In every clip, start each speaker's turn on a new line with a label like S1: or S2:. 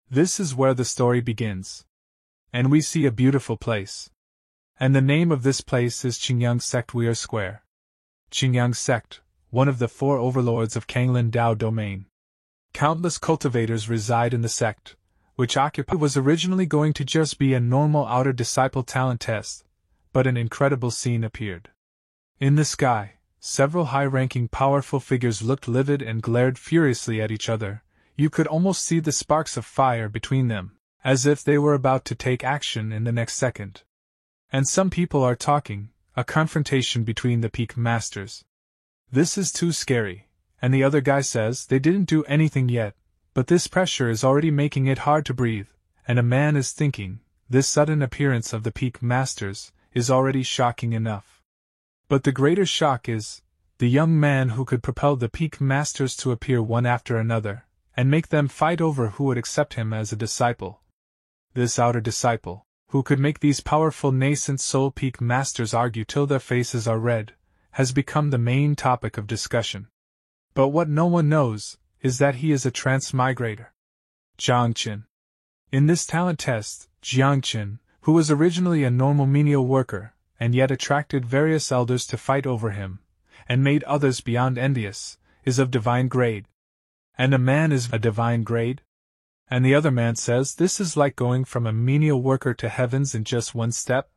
S1: This is where the story begins. And we see a beautiful place. And the name of this place is Qingyang Sect Weir Square. Qingyang Sect, one of the 4 overlords of Kanglin Dao domain. Countless cultivators reside in the sect, which was originally going to just be a normal outer disciple talent test, but an incredible scene appeared. In the sky, several high-ranking powerful figures looked livid and glared furiously at each other. You could almost see the sparks of fire between them, as if they were about to take action in the next second. And some people are talking, a confrontation between the peak masters. This is too scary, and the other guy says they didn't do anything yet, but this pressure is already making it hard to breathe, and a man is thinking, this sudden appearance of the peak masters is already shocking enough. But the greater shock is, the young man who could propel the peak masters to appear one after another, and make them fight over who would accept him as a disciple. This outer disciple, who could make these powerful nascent soul peak masters argue till their faces are red, has become the main topic of discussion. But what no one knows is that he is a transmigrator. Jiang Qin. In this talent test, Jiang Qin, who was originally a normal menial worker, and yet attracted various elders to fight over him, and made others beyond envious, is of divine grade. And a man is a divine grade? And the other man says this is like going from a menial worker to heavens in just one step?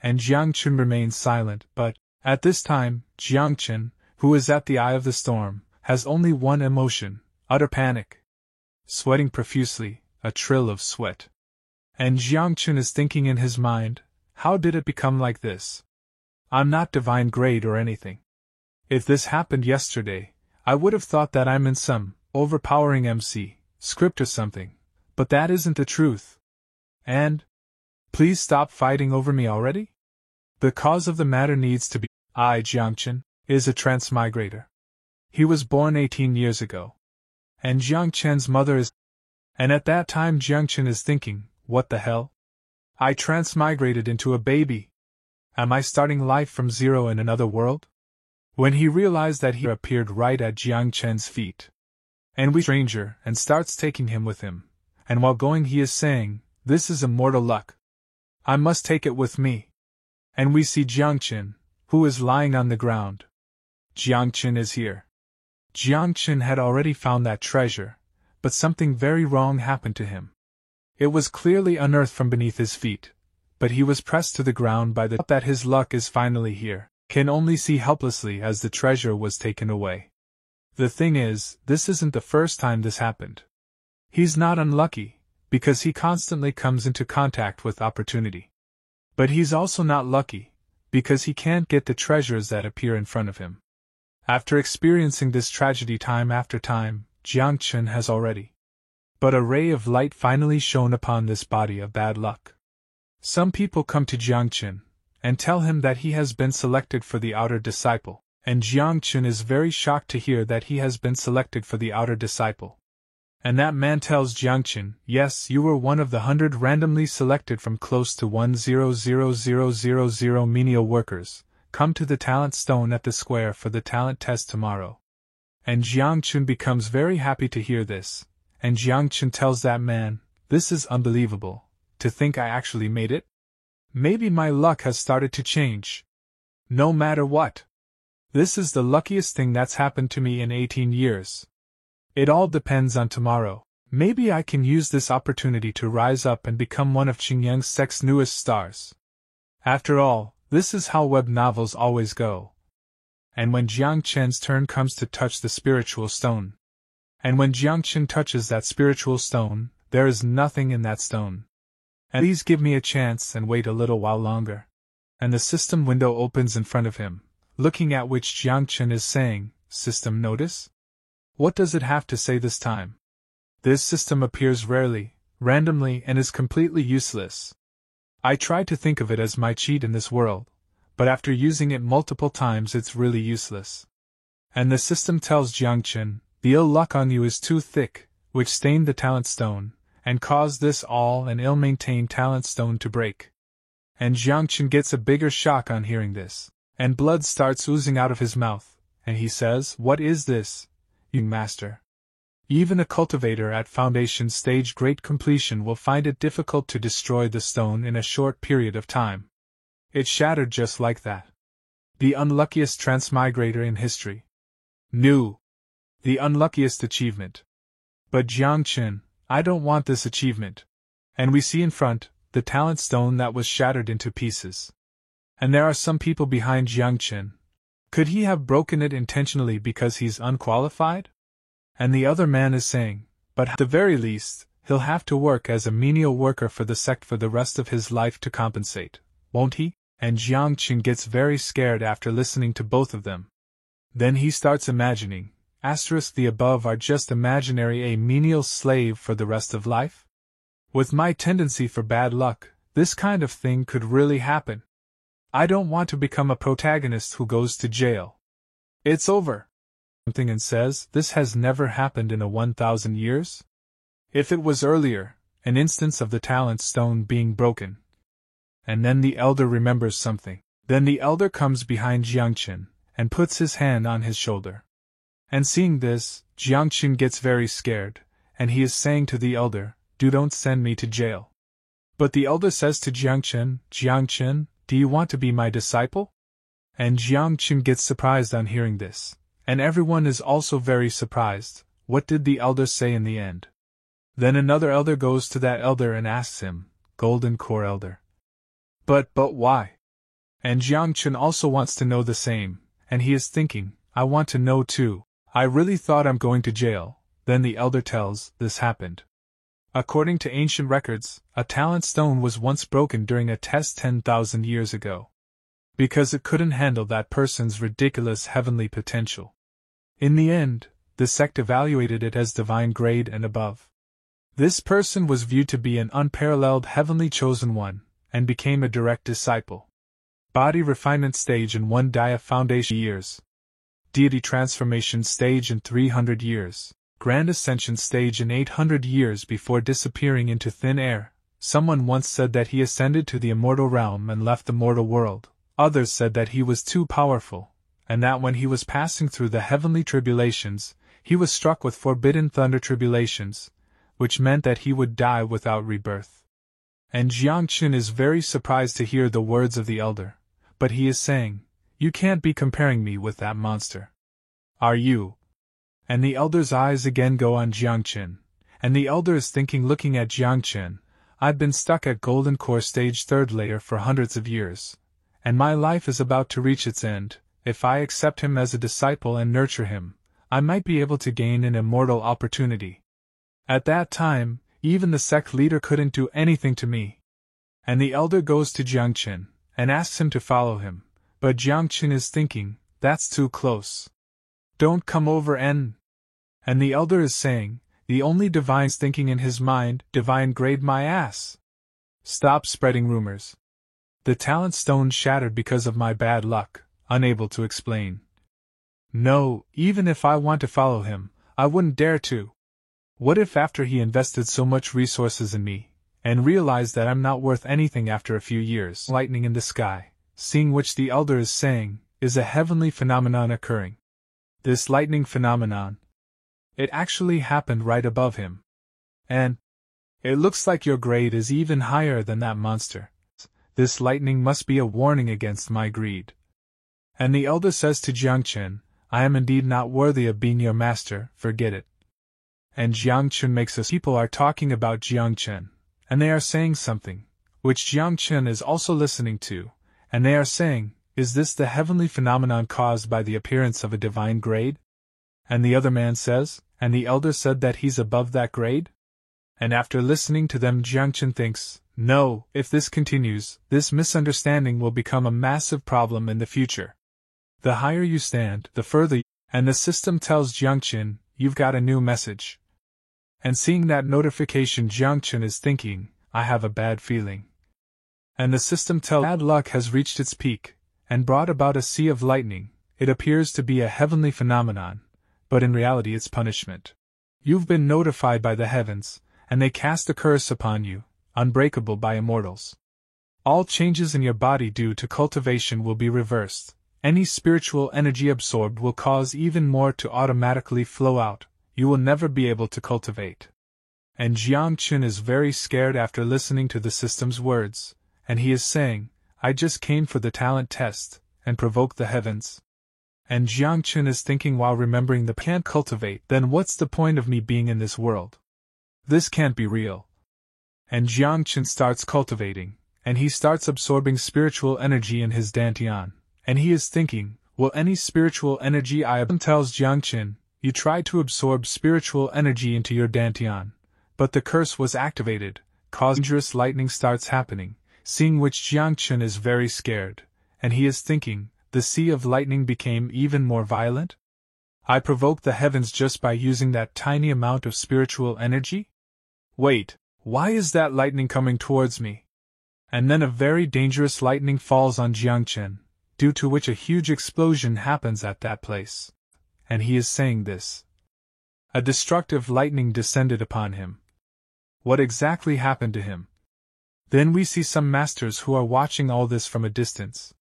S1: And Jiang Qin remains silent, but, at this time, Jiang Qin, who is at the eye of the storm, has only one emotion, utter panic. Sweating profusely, a trill of sweat. And Jiang Qin is thinking in his mind, how did it become like this? I'm not divine grade or anything. If this happened yesterday, I would have thought that I'm in some overpowering MC script or something, but that isn't the truth. And, please stop fighting over me already? The cause of the matter needs to be, Jiang Qin is a transmigrator. He was born 18 years ago. And Jiang Qin's mother is. And at that time Jiang Qin is thinking, what the hell? I transmigrated into a baby. Am I starting life from zero in another world? When he realized that he appeared right at Jiang Qin's feet. And we stranger and starts taking him with him, and while going he is saying, this is immortal luck. I must take it with me. And we see Jiang Qin, who is lying on the ground. Jiang Qin is here. Jiang Qin had already found that treasure, but something very wrong happened to him. It was clearly unearthed from beneath his feet, but he was pressed to the ground by the thought that his luck is finally here, can only see helplessly as the treasure was taken away. The thing is, this isn't the first time this happened. He's not unlucky, because he constantly comes into contact with opportunity. But he's also not lucky, because he can't get the treasures that appear in front of him. After experiencing this tragedy time after time, Jiang Qin has already. But a ray of light finally shone upon this body of bad luck. Some people come to Jiang Qin, and tell him that he has been selected for the outer disciple. And Jiang Qin is very shocked to hear that he has been selected for the outer disciple. And that man tells Jiang Qin, yes, you were one of the 100 randomly selected from close to 100,000 menial workers. Come to the talent stone at the square for the talent test tomorrow. And Jiang Qin becomes very happy to hear this, and Jiang Qin tells that man, this is unbelievable, to think I actually made it? Maybe my luck has started to change. No matter what. This is the luckiest thing that's happened to me in 18 years. It all depends on tomorrow. Maybe I can use this opportunity to rise up and become one of Qingyang Sect's newest stars. After all, this is how web novels always go. And when Jiang Qin's turn comes to touch the spiritual stone. And when Jiang Qin touches that spiritual stone, there is nothing in that stone. And please give me a chance and wait a little while longer. And the system window opens in front of him. Looking at which Jiang Qin is saying, system notice? What does it have to say this time? This system appears rarely, randomly, and is completely useless. I try to think of it as my cheat in this world, but after using it multiple times it's really useless. And the system tells Jiang Qin, the ill luck on you is too thick, which stained the talent stone, and caused this all and ill-maintained talent stone to break. And Jiang Qin gets a bigger shock on hearing this. And blood starts oozing out of his mouth, and he says, what is this, you master? Even a cultivator at foundation stage great completion will find it difficult to destroy the stone in a short period of time. It shattered just like that. The unluckiest transmigrator in history. New. The unluckiest achievement. But Jiang Qin, I don't want this achievement. And we see in front, the talent stone that was shattered into pieces. And there are some people behind Jiang Qin. Could he have broken it intentionally because he's unqualified? And the other man is saying, but at the very least, he'll have to work as a menial worker for the sect for the rest of his life to compensate, won't he? And Jiang Qin gets very scared after listening to both of them. Then he starts imagining, the above are just imaginary, a menial slave for the rest of life? With my tendency for bad luck, this kind of thing could really happen. I don't want to become a protagonist who goes to jail. It's over. Something and says, this has never happened in 1,000 years? If it was earlier, an instance of the talent stone being broken. And then the elder remembers something. Then the elder comes behind Jiang Qin and puts his hand on his shoulder. And seeing this, Jiang Qin gets very scared, and he is saying to the elder, don't send me to jail. But the elder says to Jiang Qin, do you want to be my disciple? And Jiang Qin gets surprised on hearing this. And everyone is also very surprised. What did the elder say in the end? Then another elder goes to that elder and asks him, Golden Core Elder. But why? And Jiang Qin also wants to know the same, and he is thinking, I want to know too. I really thought I'm going to jail. Then the elder tells, this happened. According to ancient records, a talent stone was once broken during a test 10,000 years ago. Because it couldn't handle that person's ridiculous heavenly potential. In the end, the sect evaluated it as divine grade and above. This person was viewed to be an unparalleled heavenly chosen one, and became a direct disciple. Body refinement stage in 1 Daya foundation years. Deity transformation stage in 300 years. Grand ascension stage in 800 years before disappearing into thin air. Someone once said that he ascended to the immortal realm and left the mortal world. Others said that he was too powerful, and that when he was passing through the heavenly tribulations, he was struck with forbidden thunder tribulations, which meant that he would die without rebirth. And Jiang Qin is very surprised to hear the words of the elder, but he is saying, you can't be comparing me with that monster. Are you? And the elder's eyes again go on Jiang Qin, and the elder is thinking, looking at Jiang Qin, I've been stuck at Golden Core stage 3rd layer for hundreds of years, and my life is about to reach its end. If I accept him as a disciple and nurture him, I might be able to gain an immortal opportunity. At that time, even the sect leader couldn't do anything to me. And the elder goes to Jiang Qin, and asks him to follow him, but Jiang Qin is thinking, that's too close. Don't come over and the elder is saying, the only divine's thinking in his mind, divine grade my ass. Stop spreading rumors. The talent stone shattered because of my bad luck, unable to explain. No, even if I want to follow him, I wouldn't dare to. What if after he invested so much resources in me, and realized that I'm not worth anything after a few years? Lightning in the sky, seeing which the elder is saying, is a heavenly phenomenon occurring. This lightning phenomenon, it actually happened right above him. And it looks like your grade is even higher than that monster. This lightning must be a warning against my greed. And the elder says to Jiang Qin, I am indeed not worthy of being your master, forget it. And Jiang Qin makes us. People are talking about Jiang Qin, and they are saying something, which Jiang Qin is also listening to, and they are saying, is this the heavenly phenomenon caused by the appearance of a divine grade? And the other man says, and the elder said that he's above that grade? And after listening to them, Jiang Qin thinks, no, if this continues, this misunderstanding will become a massive problem in the future. The higher you stand, the further, and the system tells Jiang Qin, you've got a new message. And seeing that notification, Jiang Qin is thinking, I have a bad feeling. And the system tells bad luck has reached its peak, and brought about a sea of lightning. It appears to be a heavenly phenomenon, but in reality it's punishment. You've been notified by the heavens, and they cast a curse upon you, unbreakable by immortals. All changes in your body due to cultivation will be reversed. Any spiritual energy absorbed will cause even more to automatically flow out. you will never be able to cultivate. And Jiang Chun is very scared after listening to the system's words, and he is saying, I just came for the talent test, and provoke the heavens. And Jiang Chun is thinking while remembering the can't cultivate, then what's the point of me being in this world? This can't be real. And Jiang Chun starts cultivating, and he starts absorbing spiritual energy in his dantian, and he is thinking, will any spiritual energy I absorb? Tells Jiang Chun, you tried to absorb spiritual energy into your dantian, but the curse was activated, causing dangerous lightning starts happening, seeing which Jiang Chun is very scared, and he is thinking, the sea of lightning became even more violent? I provoked the heavens just by using that tiny amount of spiritual energy? Wait, why is that lightning coming towards me? And then a very dangerous lightning falls on Jiang Chun, due to which a huge explosion happens at that place. And he is saying this. A destructive lightning descended upon him. What exactly happened to him? Then we see some masters who are watching all this from a distance.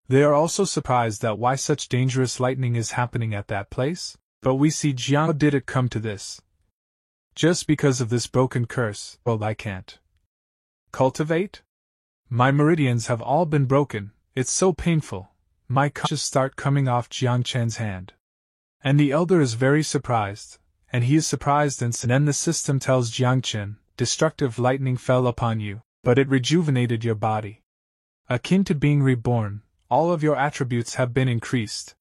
S1: They are also surprised that why such dangerous lightning is happening at that place, but we see Jiang. How did it come to this? Just because of this broken curse. Well, I can't cultivate? My meridians have all been broken, it's so painful. My conscious start coming off Jiang Chun's hand. And the elder is very surprised, and he is surprised and then the system tells Jiang Chun, destructive lightning fell upon you, but it rejuvenated your body. Akin to being reborn, all of your attributes have been increased.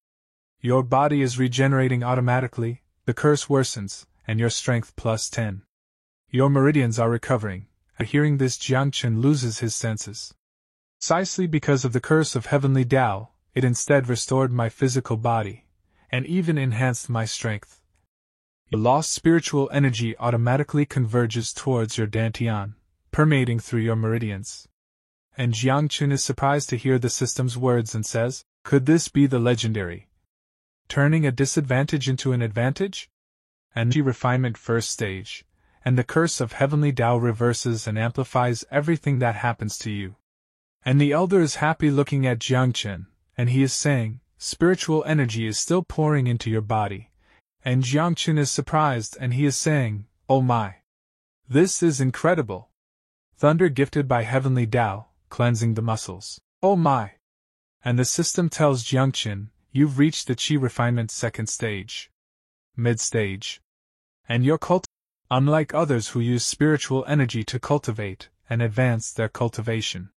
S1: Your body is regenerating automatically, the curse worsens, and your strength plus 10. Your meridians are recovering. Hearing this, Jiang Chun loses his senses. Precisely because of the curse of heavenly Tao, it instead restored my physical body, and even enhanced my strength. Your lost spiritual energy automatically converges towards your dantian, permeating through your meridians. And Jiang Chun is surprised to hear the system's words and says, could this be the legendary? Turning a disadvantage into an advantage? And refinement first stage, and the curse of heavenly Tao reverses and amplifies everything that happens to you. And the elder is happy looking at Jiang Chun, and he is saying, spiritual energy is still pouring into your body. And Jiang Chun is surprised and he is saying, oh my! This is incredible! Thunder gifted by heavenly Tao, cleansing the muscles. Oh my! And the system tells Jiang Chun, you've reached the Qi refinement second stage. Mid-stage. And your unlike others who use spiritual energy to cultivate and advance their cultivation.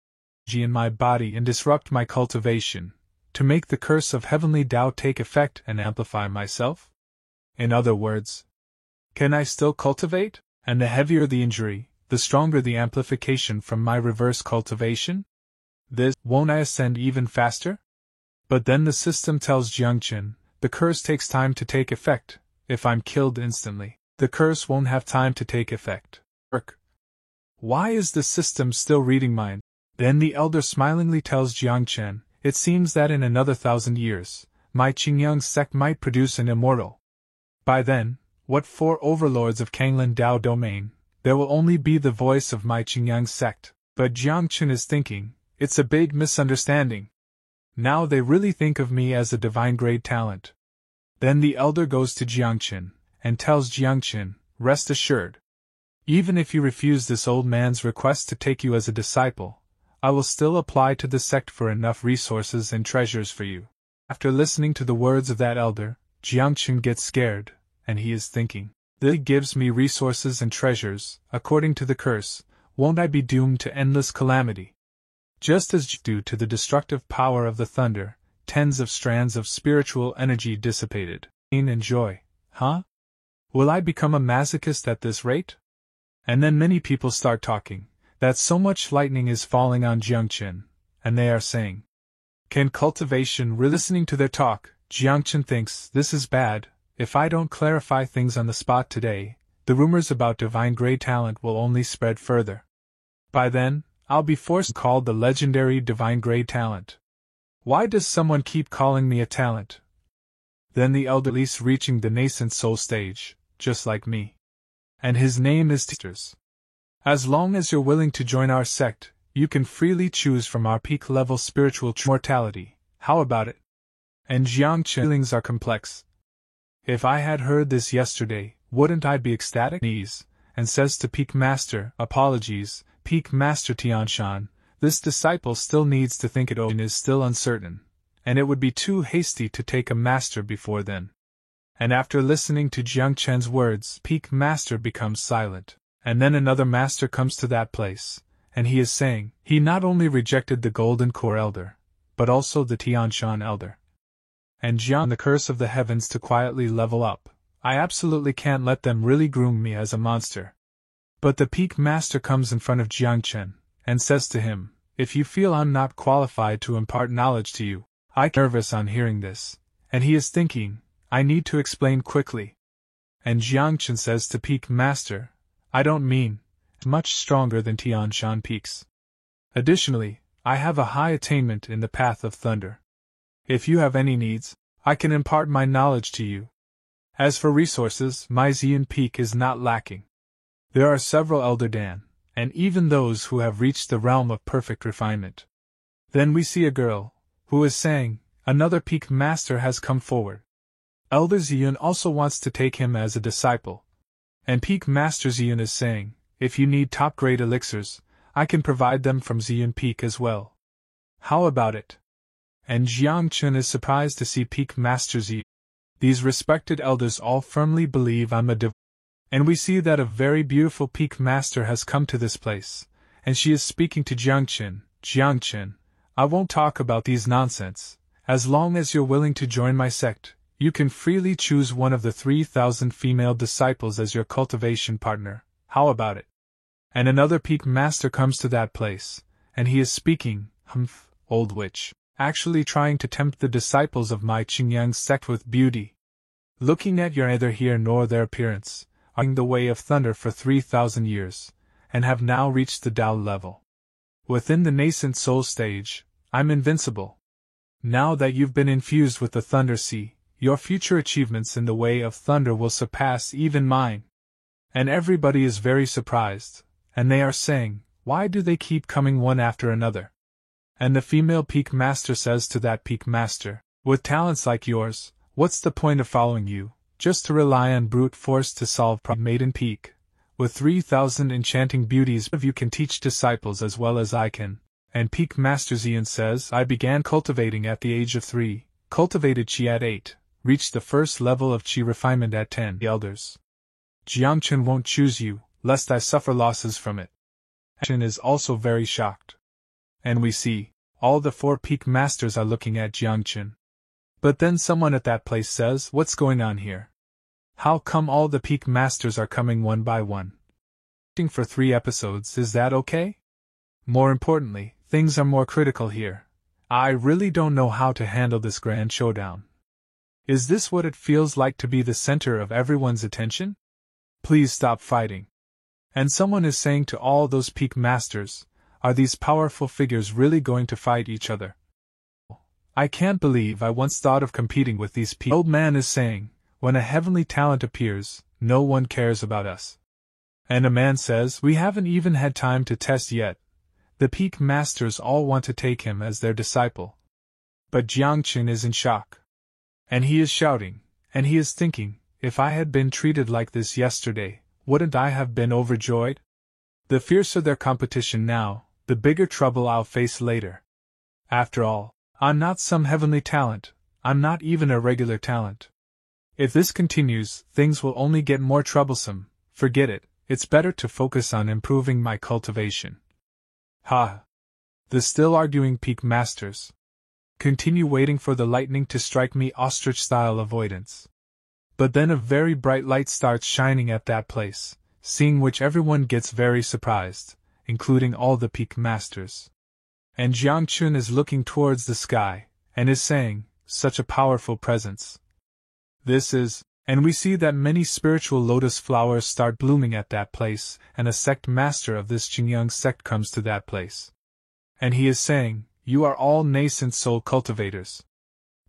S1: In my body and disrupt my cultivation, to make the curse of heavenly Tao take effect and amplify myself? In other words, can I still cultivate? And the heavier the injury, the stronger the amplification from my reverse cultivation? Won't I ascend even faster? But then the system tells Jiang Chun, the curse takes time to take effect. If I'm killed instantly, the curse won't have time to take effect. Why is the system still reading mine? Then the elder smilingly tells Jiang Chun, it seems that in another 1,000 years, my Qingyang sect might produce an immortal. By then, what 4 overlords of Kanglin Dao domain, there will only be the voice of my Qingyang sect. But Jiang Chun is thinking, it's a big misunderstanding. Now they really think of me as a divine grade talent. Then the elder goes to Jiang Chun, and tells Jiang Chun, rest assured. Even if you refuse this old man's request to take you as a disciple, I will still apply to the sect for enough resources and treasures for you. After listening to the words of that elder, Jiang Chun gets scared, and he is thinking, this gives me resources and treasures, according to the curse, won't I be doomed to endless calamity? Just as due to the destructive power of the thunder, tens of strands of spiritual energy dissipated. Pain and joy, huh? Will I become a masochist at this rate? And then many people start talking, that so much lightning is falling on Jiang Chun, and they are saying, can cultivation really? Listening to their talk, Jiang Chun thinks, this is bad, if I don't clarify things on the spot today, the rumors about divine grade talent will only spread further. By then, I'll be forced to call the legendary divine grade talent. Why does someone keep calling me a talent? Then the elder least reaching the nascent soul stage, just like me. And his name is Teachers. As long as you're willing to join our sect, you can freely choose from our peak level spiritual mortality. How about it? And Jiang Chun's feelings are complex. If I had heard this yesterday, wouldn't I be ecstatic? And says to Peak Master, apologies, Peak Master Tianshan, this disciple still needs to think it over and is still uncertain, and it would be too hasty to take a master before then. And after listening to Jiang Chen's words, Peak Master becomes silent, and then another master comes to that place, and he is saying, he not only rejected the Golden Core Elder, but also the Tianshan Elder. And Jiang, the curse of the heavens to quietly level up, I absolutely can't let them really groom me as a monster. But the Peak Master comes in front of Jiang Chen, and says to him, if you feel I'm not qualified to impart knowledge to you, I'm nervous on hearing this, and he is thinking, I need to explain quickly. And Jiang Chen says to Peak Master, I don't mean, much stronger than Tianshan peaks. Additionally, I have a high attainment in the path of thunder. If you have any needs, I can impart my knowledge to you. As for resources, my Xian peak is not lacking. There are several Elder Dan, and even those who have reached the realm of perfect refinement. Then we see a girl, who is saying, another Peak Master has come forward. Elder Xian also wants to take him as a disciple. And Peak Master Xian is saying, if you need top-grade elixirs, I can provide them from Xian Peak as well. How about it? And Jiang Chen is surprised to see Peak Master Xian. These respected elders all firmly believe I'm a and we see that a very beautiful Peak Master has come to this place, and she is speaking to Jiang Chen. Jiang Chen, I won't talk about these nonsense. As long as you're willing to join my sect, you can freely choose one of the 3,000 female disciples as your cultivation partner. How about it? And another Peak Master comes to that place, and he is speaking, humph, old witch, actually trying to tempt the disciples of my Qingyang sect with beauty. Looking at your neither here nor their appearance, are in the way of thunder for 3,000 years, and have now reached the Tao level. Within the nascent soul stage, I'm invincible. Now that you've been infused with the Thunder Sea, your future achievements in the way of thunder will surpass even mine. And everybody is very surprised, and they are saying, why do they keep coming one after another? And the female Peak Master says to that Peak Master, with talents like yours, what's the point of following you, just to rely on brute force to solve problems? Maiden Peak, with 3,000 enchanting beauties of you can teach disciples as well as I can. And Peak Master Xian says, I began cultivating at the age of 3, cultivated Qi at 8, reached the first level of Qi refinement at 10. The elders. Jiang Chen won't choose you, lest I suffer losses from it. Chen is also very shocked. And we see, all the 4 Peak Masters are looking at Jiang Chen. But then someone at that place says, what's going on here? How come all the Peak Masters are coming one by one? For 3 episodes, is that okay? More importantly, things are more critical here. I really don't know how to handle this grand showdown. Is this what it feels like to be the center of everyone's attention? Please stop fighting. And someone is saying to all those Peak Masters, are these powerful figures really going to fight each other? I can't believe I once thought of competing with these people. Old man is saying, when a heavenly talent appears, no one cares about us. And a man says, we haven't even had time to test yet. The Peak Masters all want to take him as their disciple. But Jiang Chen is in shock. And he is shouting, and he is thinking, if I had been treated like this yesterday, wouldn't I have been overjoyed? The fiercer their competition now, the bigger trouble I'll face later. After all, I'm not some heavenly talent, I'm not even a regular talent. If this continues, things will only get more troublesome. Forget it, it's better to focus on improving my cultivation. Ha! The still arguing Peak Masters. Continue waiting for the lightning to strike me, ostrich-style avoidance. But then a very bright light starts shining at that place, seeing which everyone gets very surprised, including all the Peak Masters. And Jiang Chen is looking towards the sky, and is saying, such a powerful presence. This is, and we see that many spiritual lotus flowers start blooming at that place, and a sect master of this Qingyang sect comes to that place. And he is saying, you are all nascent soul cultivators.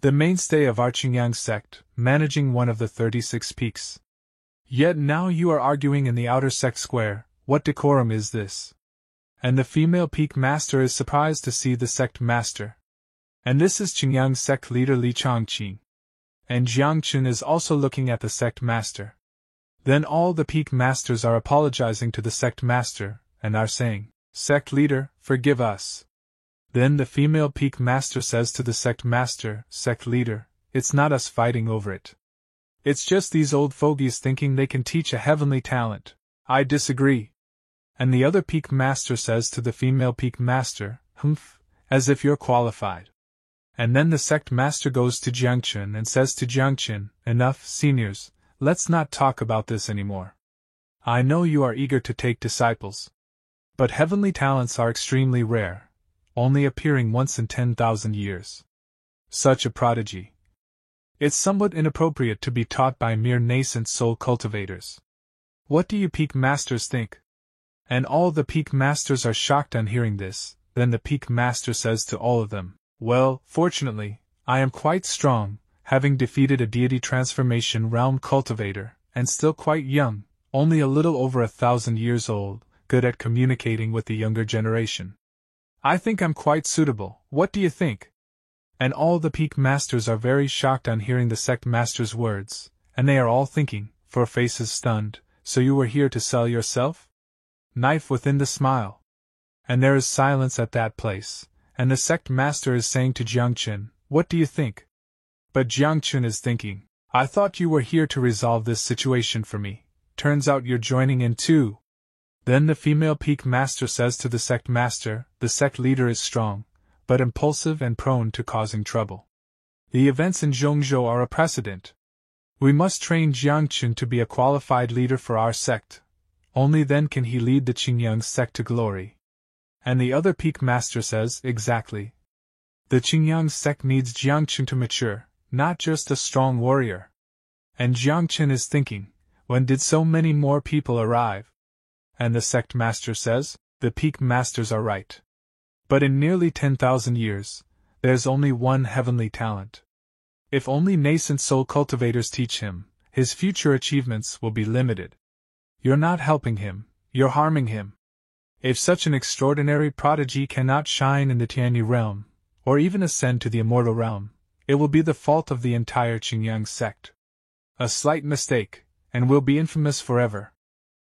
S1: The mainstay of our Qingyang sect, managing one of the 36 peaks. Yet now you are arguing in the outer sect square, what decorum is this? And the female Peak Master is surprised to see the sect master. And this is Qingyang sect leader Li Changqing. And Jiang Chen is also looking at the sect master. Then all the peak masters are apologizing to the sect master, and are saying, "Sect leader, forgive us." Then the female peak master says to the sect master, "Sect leader, it's not us fighting over it. It's just these old fogies thinking they can teach a heavenly talent. I disagree." And the other peak master says to the female peak master, "Humph, as if you're qualified." And then the sect master goes to Jiangchen and says to Jiangchen, "Enough, seniors, let's not talk about this anymore. I know you are eager to take disciples. But heavenly talents are extremely rare, only appearing once in 10,000 years. Such a prodigy. It's somewhat inappropriate to be taught by mere nascent soul cultivators. What do you peak masters think?" And all the peak masters are shocked on hearing this. Then the peak master says to all of them, "Well, fortunately, I am quite strong, having defeated a deity transformation realm cultivator, and still quite young, only a little over 1,000 years old, good at communicating with the younger generation. I think I'm quite suitable, what do you think?" And all the peak masters are very shocked on hearing the sect master's words, and they are all thinking, for faces stunned, "So you were here to sell yourself?" Knife within the smile. And there is silence at that place, and the sect master is saying to Jiangchen, "What do you think?" But Jiangchen is thinking, "I thought you were here to resolve this situation for me. Turns out you're joining in too." Then the female peak master says to the sect master, "The sect leader is strong, but impulsive and prone to causing trouble. The events in Zhongzhou are a precedent. We must train Jiangchen to be a qualified leader for our sect. Only then can he lead the Qingyang sect to glory." And the other peak master says, "Exactly. The Qingyang sect needs Jiangchen to mature, not just a strong warrior." And Jiangchen is thinking, when did so many more people arrive? And the sect master says, "The peak masters are right. But in nearly 10,000 years, there's only one heavenly talent. If only nascent soul cultivators teach him, his future achievements will be limited. You're not helping him, you're harming him. If such an extraordinary prodigy cannot shine in the Tianyi realm, or even ascend to the immortal realm, it will be the fault of the entire Qingyang sect. A slight mistake, and we'll be infamous forever.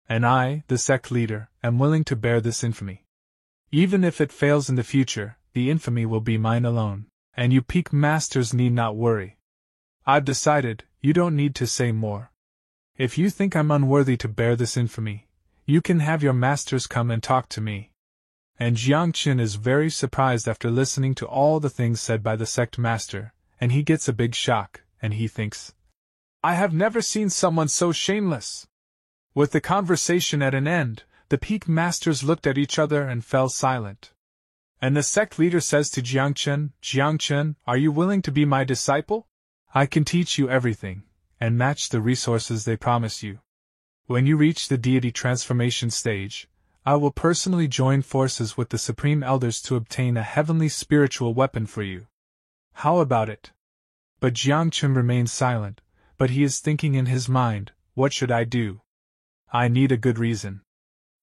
S1: And I, the sect leader, am willing to bear this infamy. Even if it fails in the future, the infamy will be mine alone, and you peak masters need not worry. I've decided, you don't need to say more. If you think I'm unworthy to bear this infamy, you can have your masters come and talk to me." And Jiangchen is very surprised after listening to all the things said by the sect master, and he gets a big shock, and he thinks, "I have never seen someone so shameless." With the conversation at an end, the peak masters looked at each other and fell silent. And the sect leader says to Jiangchen, "Jiangchen, are you willing to be my disciple? I can teach you everything, and match the resources they promise you. When you reach the deity transformation stage, I will personally join forces with the Supreme Elders to obtain a heavenly spiritual weapon for you. How about it?" But Jiangchen remains silent, but he is thinking in his mind, "What should I do? I need a good reason.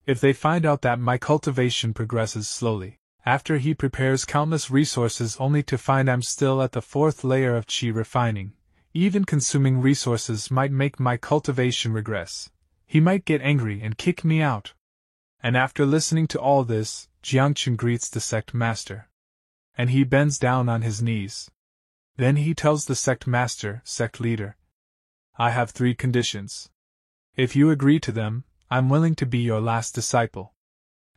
S1: If they find out that my cultivation progresses slowly, after he prepares countless resources only to find I'm still at the 4th layer of qi refining, even consuming resources might make my cultivation regress. He might get angry and kick me out." And after listening to all this, Jiangchen greets the sect master. And he bends down on his knees. Then he tells the sect master, "Sect leader, I have 3 conditions. If you agree to them, I'm willing to be your last disciple."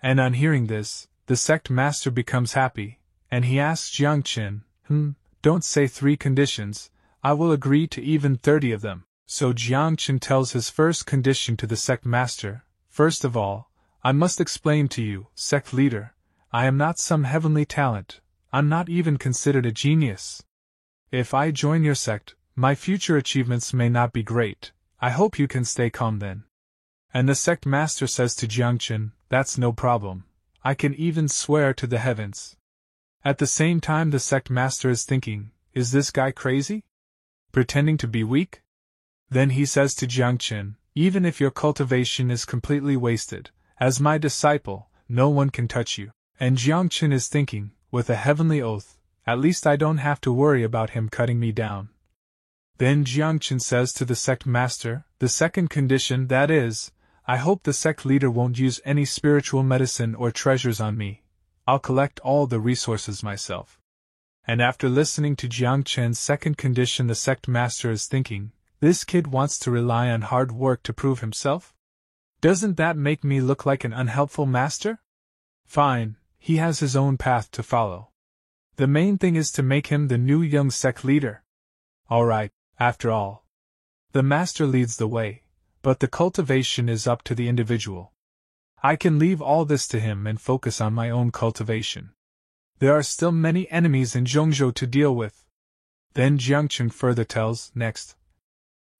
S1: And on hearing this, the sect master becomes happy, and he asks Jiangchen, "Don't say 3 conditions, I will agree to even 30 of them." So Jiangchen tells his first condition to the sect master, "First of all, I must explain to you, sect leader, I am not some heavenly talent, I'm not even considered a genius. If I join your sect, my future achievements may not be great, I hope you can stay calm then." And the sect master says to Jiangchen, "That's no problem, I can even swear to the heavens." At the same time the sect master is thinking, is this guy crazy? Pretending to be weak? Then he says to Jiangchen, "Even if your cultivation is completely wasted, as my disciple, no one can touch you." And Jiangchen is thinking, with a heavenly oath, "At least I don't have to worry about him cutting me down." Then Jiangchen says to the sect master, the second condition, that is, I hope the sect leader won't use any spiritual medicine or treasures on me. I'll collect all the resources myself. And after listening to Jiangchen's second condition, the sect master is thinking, this kid wants to rely on hard work to prove himself? Doesn't that make me look like an unhelpful master? Fine, he has his own path to follow. The main thing is to make him the new young sect leader. Alright, after all. The master leads the way, but the cultivation is up to the individual. I can leave all this to him and focus on my own cultivation. There are still many enemies in Zhongzhou to deal with. Then Jiangchen further tells, next.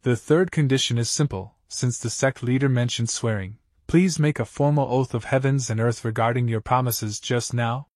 S1: The third condition is simple, since the sect leader mentioned swearing. Please make a formal oath of heavens and earth regarding your promises just now.